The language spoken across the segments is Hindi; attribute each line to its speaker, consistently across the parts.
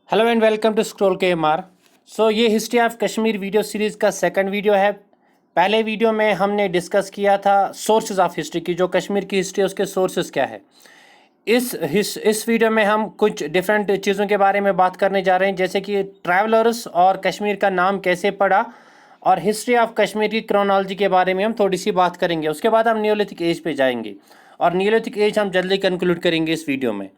Speaker 1: Hello and welcome to scroll K M R. So ये history of Kashmir video series का सेकंड वीडियो है। पहले वीडियो में हमने डिस्कस किया था सोर्सेज ऑफ हिस्ट्री की, जो कश्मीर की हिस्ट्री है उसके सोर्सेज क्या है। इस वीडियो में हम कुछ डिफरेंट चीज़ों के बारे में बात करने जा रहे हैं, जैसे कि ट्रैवलर्स और कश्मीर का नाम कैसे पड़ा, और हिस्ट्री ऑफ कश्मीर की क्रोनोलॉजी के बारे में हम थोड़ी सी बात करेंगे। उसके बाद हम नियोलिथिक एज पे जाएंगे और नियोलिथिक एज हम जल्दी कंक्लूड करेंगे इस वीडियो में।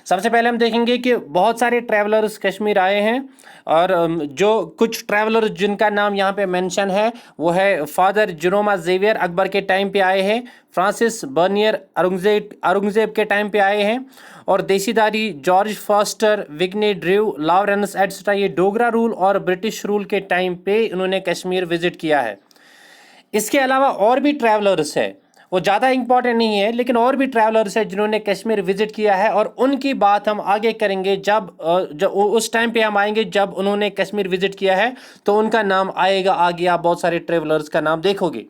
Speaker 1: सबसे पहले हम देखेंगे कि बहुत सारे ट्रैवलर्स कश्मीर आए हैं, और जो कुछ ट्रैवलर्स जिनका नाम यहाँ पे मेंशन है वो है फादर जेरोमा जेवियर, अकबर के टाइम पे आए हैं। फ्रांसिस बर्नियर औरंगजेब के टाइम पे आए हैं। और Desideri George Forster, Vigne Drew, Lawrence etcetera, ये डोगरा रूल और ब्रिटिश रूल के टाइम पे इन्होंने कश्मीर विजिट किया है। इसके अलावा और भी ट्रैवलर्स है, वो ज़्यादा इंपॉर्टेंट नहीं है, लेकिन और भी ट्रैवलर्स है जिन्होंने कश्मीर विजिट किया है, और उनकी बात हम आगे करेंगे जब उस टाइम पे हम आएंगे जब उन्होंने कश्मीर विजिट किया है, तो उनका नाम आएगा आगे। आप बहुत सारे ट्रैवलर्स का नाम देखोगे।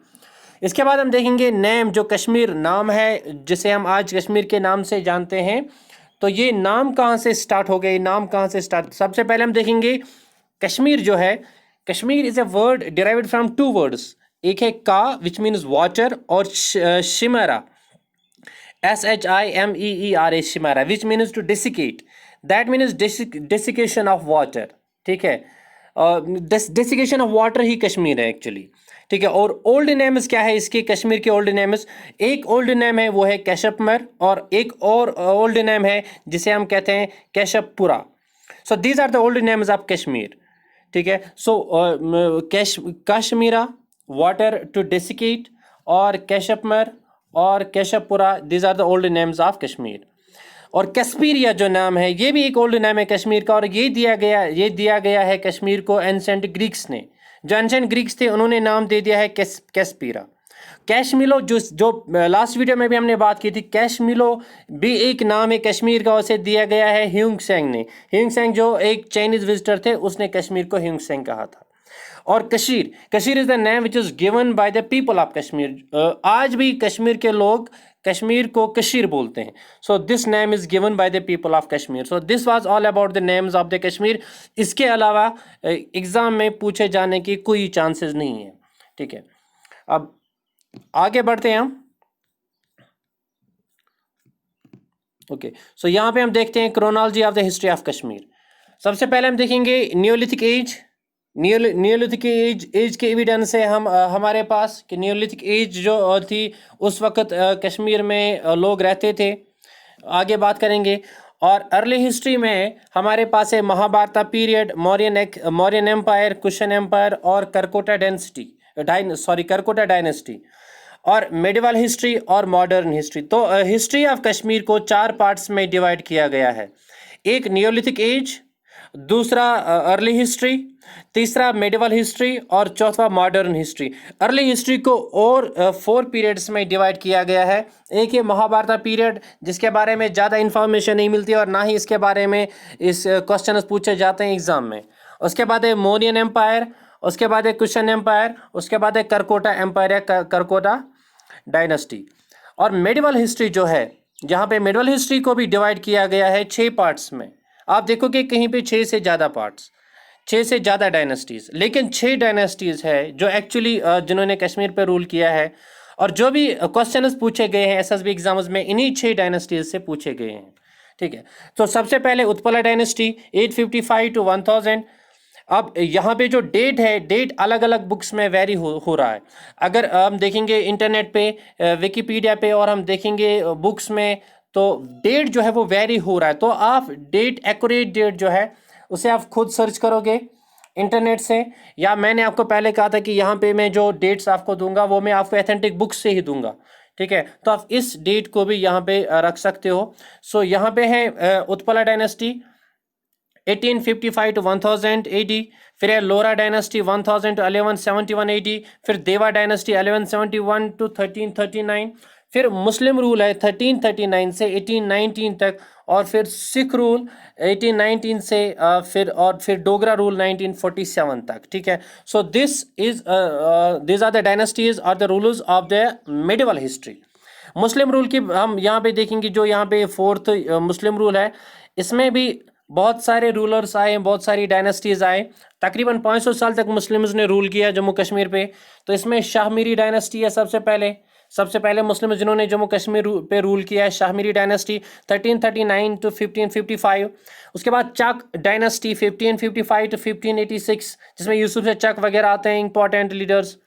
Speaker 1: इसके बाद हम देखेंगे नेम, जो कश्मीर नाम है जिसे हम आज कश्मीर के नाम से जानते हैं, तो ये नाम कहाँ से स्टार्ट हो गए, नाम कहाँ से स्टार्ट। सबसे पहले हम देखेंगे कश्मीर जो है, Kashmir is a word derived from two words. एक है का विच मीन्स वाटर, और शिमरा SHIMEERA, शिमरा which means to desiccate. That means desiccation of water. ठीक है, डेसिकेशन ऑफ वाटर ही कश्मीर है एक्चुअली। ठीक है, और ओल्ड नेम्स क्या है इसके, कश्मीर के ओल्ड नेम्स, एक ओल्ड नेम है वो है कैशपमर, और एक और ओल्ड नेम है जिसे हम कहते हैं Kashyapapura. So these are the old names of Kashmir. ठीक है, so Kashmira, water to desiccate, और कैशपमर और Kashyapapura, these are the old names of Kashmir. और कश्मीरिया जो नाम है ये भी एक ओल्ड नाम है कश्मीर का, और ये दिया गया है कश्मीर को एंसेंट ग्रीक्स ने। जो एंसेंट ग्रीक्स थे उन्होंने नाम दे दिया है कैस्पीरा। कैशमिलो, जो लास्ट वीडियो में भी हमने बात की थी, कैशमिलो भी एक नाम है कश्मीर का, उसे दिया गया है ह्यूंग सेंग ने। ह्यूंग सेंग जो एक चाइनीज विजिटर थे, उसने कश्मीर को ह्यूंग सेंग कहा था। और Kashir is the name which is given by the people of Kashmir. आज भी कश्मीर के लोग कश्मीर को कशीर बोलते हैं। So this name is given by the people of Kashmir. So this was all about the names of the Kashmir. इसके अलावा एग्जाम में पूछे जाने की कोई चांसेस नहीं है। ठीक है, अब आगे बढ़ते हैं हम। ओके, सो यहाँ पे हम देखते हैं chronology of the history of Kashmir. सबसे पहले हम देखेंगे नियोलिथिक एज। नियोलिथिक एज के एविडेंस है हमारे पास कि नियोलिथिक एज जो थी उस वक्त कश्मीर में लोग रहते थे। आगे बात करेंगे। और अर्ली हिस्ट्री में हमारे पास है Mahabharat period, Mauryan empire, Kushan empire, और करकोटा डायनेस्टी, और मेडिवल हिस्ट्री और मॉडर्न हिस्ट्री। तो हिस्ट्री ऑफ कश्मीर को 4 पार्ट्स में डिवाइड किया गया है। एक नियोलिथिक एज, दूसरा अर्ली हिस्ट्री, तीसरा मेडिवल हिस्ट्री, और चौथा मॉडर्न हिस्ट्री। अर्ली हिस्ट्री को और 4 पीरियड्स में डिवाइड किया गया है। एक है महाभारत पीरियड, जिसके बारे में ज़्यादा इन्फॉर्मेशन नहीं मिलती और ना ही इसके बारे में इस क्वेश्चन पूछे जाते हैं एग्जाम में। उसके बाद है मौर्यन एम्पायर, उसके बाद है कुशन एम्पायर, उसके बाद है करकोटा एम्पायर या करकोटा डायनेस्टी। और मेडिवल हिस्ट्री जो है, जहाँ पे मेडिवल हिस्ट्री को भी डिवाइड किया गया है 6 पार्ट्स में। आप देखोगे कहीं पे 6 से ज़्यादा पार्ट्स, 6 से ज़्यादा डायनेस्टीज़, लेकिन 6 डायनेस्टीज़ है जो एक्चुअली जिन्होंने कश्मीर पे रूल किया है। और जो भी क्वेश्चंस पूछे गए हैं एसएसबी एग्जाम्स में, इन्हीं 6 डायनेस्टीज़ से पूछे गए हैं। ठीक है, तो सबसे पहले उत्पला डायनेस्टी 855 to 1000। अब यहाँ पे जो डेट है, डेट अलग अलग बुक्स में वेरी हो रहा है। अगर हम देखेंगे इंटरनेट पे, विकिपीडिया पे, और हम देखेंगे बुक्स में, तो डेट जो है वो वेरी हो रहा है। तो आप डेट, एक्यूरेट डेट जो है उसे आप खुद सर्च करोगे इंटरनेट से, या मैंने आपको पहले कहा था कि यहाँ पे मैं जो डेट्स आपको दूंगा वो मैं आपको ऑथेंटिक बुक्स से ही दूंगा। ठीक है, तो आप इस डेट को भी यहाँ पे रख सकते हो। सो यहाँ पे है उत्पला डायनेस्टी 1855 to 1000 AD, फिर है लोरा डायनेस्टी 1000 to 1171 AD, फिर देवा डायनेस्टी 1171 to 1339, फिर मुस्लिम रूल है 1339 से 1819 तक, और फिर सिख रूल 1819 से फिर डोगरा रूल 1947 तक। ठीक है, so this are the dynasties और the rulers of the medieval history. मुस्लिम रूल की हम यहाँ पे देखेंगे, जो यहाँ पे 4th मुस्लिम रूल है, इसमें भी बहुत सारे रूलर्स आए, बहुत सारी डायनेस्टीज आए, तकरीबन 500 साल तक मुस्लिम्स ने रूल किया जम्मू कश्मीर पे। तो इसमें शाहमीरी डायनेस्टी है सबसे पहले मुस्लिम जिन्होंने जम्मू कश्मीर पे रूल किया है, शाहमीरी डायनेस्टी 1339 टू 1555। उसके बाद चक डायनेस्टी 1555 टू 1586, जिसमें यूसुफ से चक वगैरह आते हैं, इंपॉर्टेंट लीडर्स।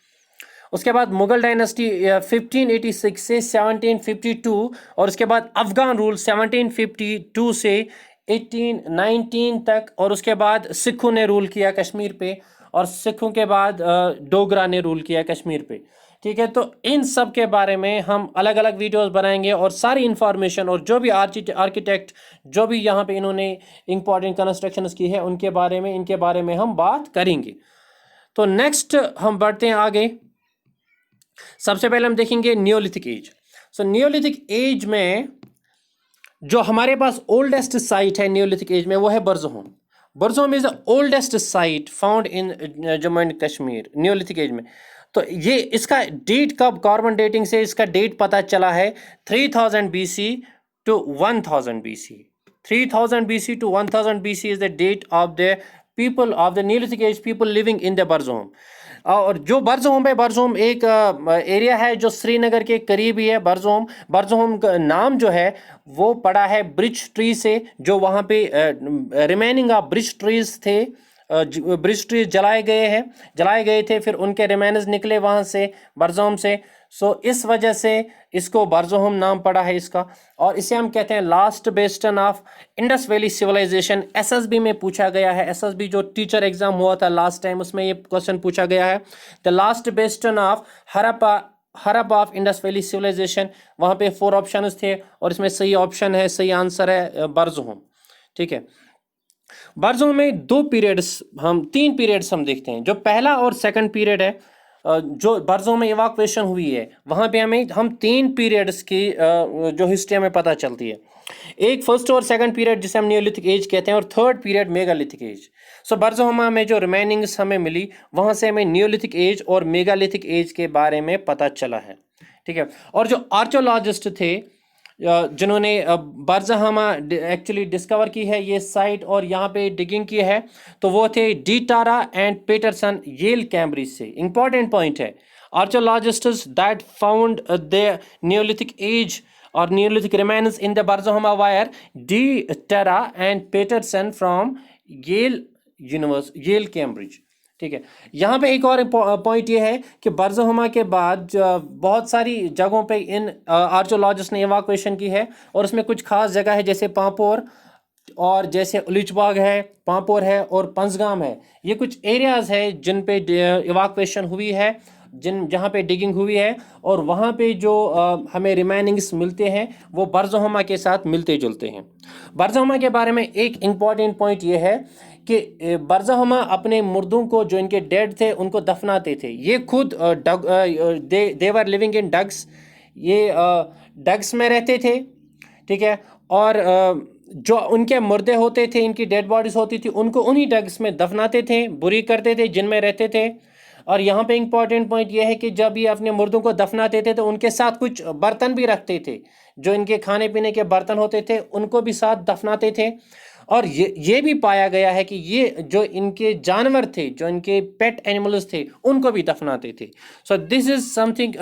Speaker 1: उसके बाद मुगल डायनेस्टी 1586 से 1752, और उसके बाद अफगान रूल 1752 से 1819 तक, और उसके बाद सिखों ने रूल किया कश्मीर पे, और सिखों के बाद डोगरा ने रूल किया कश्मीर पे। ठीक है, तो इन सब के बारे में हम अलग अलग वीडियोस बनाएंगे, और सारी इंफॉर्मेशन और जो भी आर्किटेक्ट जो भी यहाँ पे इन्होंने इंपॉर्टेंट कंस्ट्रक्शंस की है इनके बारे में हम बात करेंगे। तो नेक्स्ट हम बढ़ते हैं आगे। सबसे पहले हम देखेंगे neolithic age. So neolithic age में जो हमारे पास ओल्डेस्ट साइट है नियोलिथिक एज में, वो है Burzahom. Burzahom is the oldest site found in Jammu and Kashmir neolithic age में। तो ये इसका डेट कब, कार्बन डेटिंग से इसका डेट पता चला है 3000 BC to 1000 BC। 3000 BC to 1000 BC is the date of the people of the neolithic age people living in the Burzahom. और जो बर्जहोम है, बर्जहोम एक एरिया है जो श्रीनगर के करीब ही है। बर्जहोम का नाम जो है वो पड़ा है ब्रिज ट्री से, जो वहाँ पे रिमेनिंग ऑफ ब्रिज ट्रीज थे, ब्रिज ट्री जलाए गए थे, फिर उनके रिमेन्स निकले वहाँ से, बर्जहोम से। सो इस वजह से इसको बर्जहोम नाम पड़ा है इसका। और इसे हम कहते हैं last bastion of Indus valley civilization. SSB में पूछा गया है, एसएसबी जो टीचर एग्जाम हुआ था लास्ट टाइम, उसमें ये क्वेश्चन पूछा गया है, the last bastion of Harappa of Indus valley civilization. वहाँ पे 4 ऑप्शन थे, और इसमें सही ऑप्शन है, सही आंसर है बर्जहोम। ठीक है, बर्जहोम में 3 पीरियड्स हम देखते हैं। जो पहला और सेकंड पीरियड है, जो बर्जहोम में इवाक्वेशन हुई है, वहाँ पे हम 3 पीरियड्स की जो हिस्ट्री हमें पता चलती है। एक फर्स्ट और सेकंड पीरियड जिसे हम नियोलिथिक एज कहते हैं, और थर्ड पीरियड मेगालिथिक एज। सो बर्जहोमा में जो रिमेनिंग्स हमें मिली, वहाँ से हमें नियोलिथिक एज और मेगालिथिक एज के बारे में पता चला है। ठीक है, और जो आर्कियोलॉजिस्ट थे जिन्होंने बर्जहोमा एक्चुअली डिस्कवर की है ये साइट और यहाँ पे डिगिंग की है, तो वो थे de Terra and Paterson, Yale Cambridge से। इंपॉर्टेंट पॉइंट है, archaeologists that found the neolithic age और neolithic remains in the Burzahom were de Terra and Paterson from Yale Cambridge. ठीक है, यहाँ पे एक और पॉइंट ये है कि बर्जहोमा के बाद बहुत सारी जगहों पे इन आर्कियोलॉजिस्ट ने इवाक्वेशन की है, और उसमें कुछ खास जगह है जैसे पांपोर, और जैसे उलिचबाग है, पांपोर है, और पंजगाम है। ये कुछ एरियाज है जिन पे इवाक्वेशन हुई है, जहाँ पे डिगिंग हुई है, और वहाँ पे जो हमें रिमेनिंग्स मिलते हैं वो बर्जहोमा के साथ मिलते जुलते हैं। बर्जहोमा के बारे में एक इम्पॉर्टेंट पॉइंट ये है कि बर्जहोमा अपने मुर्दों को, जो इनके डेड थे, उनको दफनाते थे। ये खुद दे वर लिविंग इन डग्स, ये डग्स में रहते थे। ठीक है, और जो उनके मुर्दे होते थे, इनकी डेड बॉडीज होती थी, उनको उन्हीं डग्स में दफनाते थे, बुरी करते थे, जिनमें रहते थे। और यहाँ पे इंपॉर्टेंट पॉइंट ये है कि जब ये अपने मुर्दों को दफनाते थे तो उनके साथ कुछ बर्तन भी रखते थे, जो इनके खाने पीने के बर्तन होते थे उनको भी साथ दफनाते थे। और ये भी पाया गया है कि ये जो इनके जानवर थे, जो इनके पेट एनिमल्स थे, उनको भी दफनाते थे। So this is something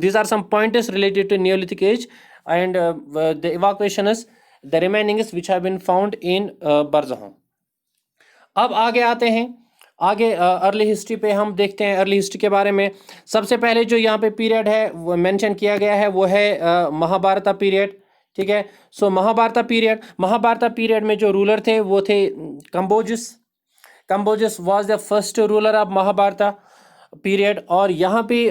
Speaker 1: these are some pointers related to Neolithic age and the evacuations, the remainings which have been found in Barzahom। अब आगे आते हैं, आगे अर्ली हिस्ट्री पे हम देखते हैं। अर्ली हिस्ट्री के बारे में सबसे पहले जो यहाँ पे पीरियड है वो मेंशन किया गया है, वो है महाभारत पीरियड। ठीक है, सो महाभारत पीरियड में जो रूलर थे वो थे Kambojas was the first ruler of Mahabharata period. और यहाँ पे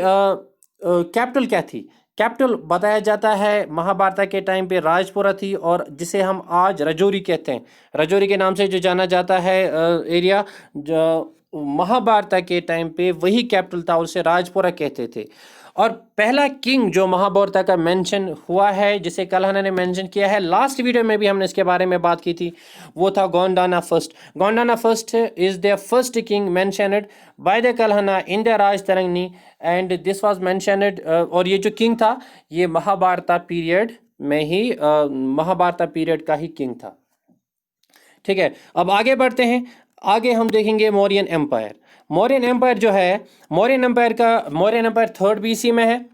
Speaker 1: कैपिटल क्या थी? कैपिटल बताया जाता है महाभारत के टाइम पे राजपुरा थी, और जिसे हम आज रजौरी कहते हैं, रजौरी के नाम से जो जाना जाता है एरिया, जो महाभारत के टाइम पे वही कैपिटल था, उसे राजपुरा कहते थे। और पहला किंग जो महाभारत का मेंशन हुआ है, जिसे कल्हना ने मेंशन किया है, लास्ट वीडियो में भी हमने इसके बारे में बात की थी, वो था Gonanda first. Gonanda first is the first king mentioned by the Kalhana in the Rajatarangini, and this was mentioned. और ये जो किंग था ये महाभारत पीरियड में ही, महाभारत पीरियड का ही किंग था। ठीक है, अब आगे बढ़ते हैं। आगे हम देखेंगे मौर्यन एम्पायर। मौर्यन एम्पायर जो है, मौर्यन एम्पायर 3rd BC में है।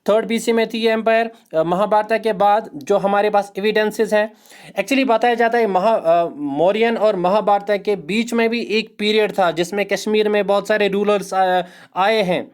Speaker 1: 3rd BC में थी ये एम्पायर। महाभारत के बाद जो हमारे पास एविडेंसेस हैं, एक्चुअली बताया जाता है मौर्यन और महाभारत के बीच में भी एक पीरियड था जिसमें कश्मीर में बहुत सारे रूलर्स आए हैं,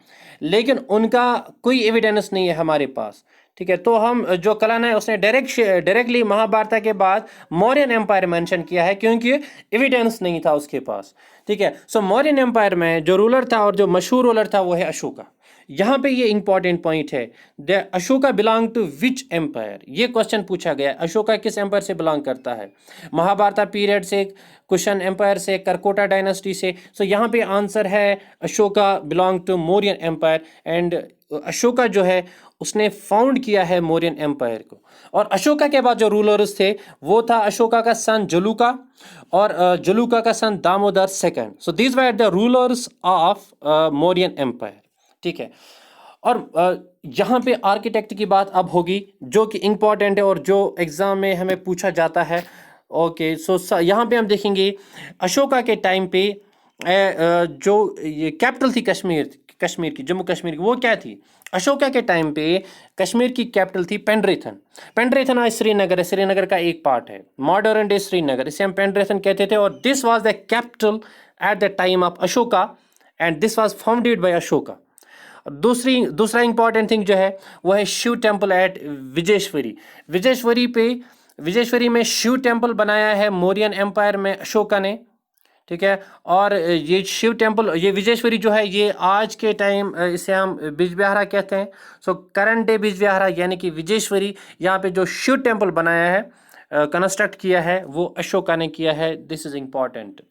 Speaker 1: लेकिन उनका कोई एविडेंस नहीं है हमारे पास। ठीक है, तो हम जो कलाना है उसने डायरेक्टली महाभारत के बाद मौर्यन एम्पायर मेंशन किया है क्योंकि एविडेंस नहीं था उसके पास। ठीक है, सो मौर्यन एम्पायर में जो रूलर था और जो मशहूर रूलर था वो है अशोका। यहाँ पे ये इंपॉर्टेंट पॉइंट है, the Ashoka belong to which empire, ये क्वेश्चन पूछा गया, अशोका किस एम्पायर से बिलोंग करता है, महाभारत पीरियड से, कुशन एम्पायर से, करकोटा डायनेस्टी से। सो यहाँ पे आंसर है Ashoka belong to Mauryan empire. And Ashoka जो है उसने फाउंड किया है मौर्यन एम्पायर को। और अशोका के बाद जो रूलर्स थे वो था अशोका का सन जलूका और जलूका का son Damodar second. So these were the rulers of Mauryan empire. ठीक है, और यहाँ पे आर्किटेक्ट की बात अब होगी जो कि इम्पॉर्टेंट है और जो एग्ज़ाम में हमें पूछा जाता है। ओके, सो यहाँ पे हम देखेंगे अशोका के टाइम पे जो ये कैपिटल थी कश्मीर की, जम्मू कश्मीर की, वो क्या थी? अशोका के टाइम पे कश्मीर की कैपिटल थी पेंड्रेथन। पेंड्रेथन आज श्रीनगर है, श्रीनगर का एक पार्ट है, मॉडर्न डे श्रीनगर, इसे हम पेंड्रेथन कहते थे। और this was the capital at the time of Ashoka and this was founded by Ashoka. दूसरा इंपॉर्टेंट थिंग जो है वो है शिव टेम्पल एट विजेश्वरी। विजेश्वरी में शिव टेम्पल बनाया है मौर्यन एम्पायर में अशोका ने। ठीक है, और ये शिव टेम्पल, ये विजेश्वरी जो है ये आज के टाइम इसे हम बिजबिहारा कहते हैं। सो करंट डे बिजबिहारा यानी कि विजेश्वरी, यहाँ पे जो शिव टेम्पल बनाया है, कंस्ट्रक्ट किया है, वो अशोका ने किया है। This is important.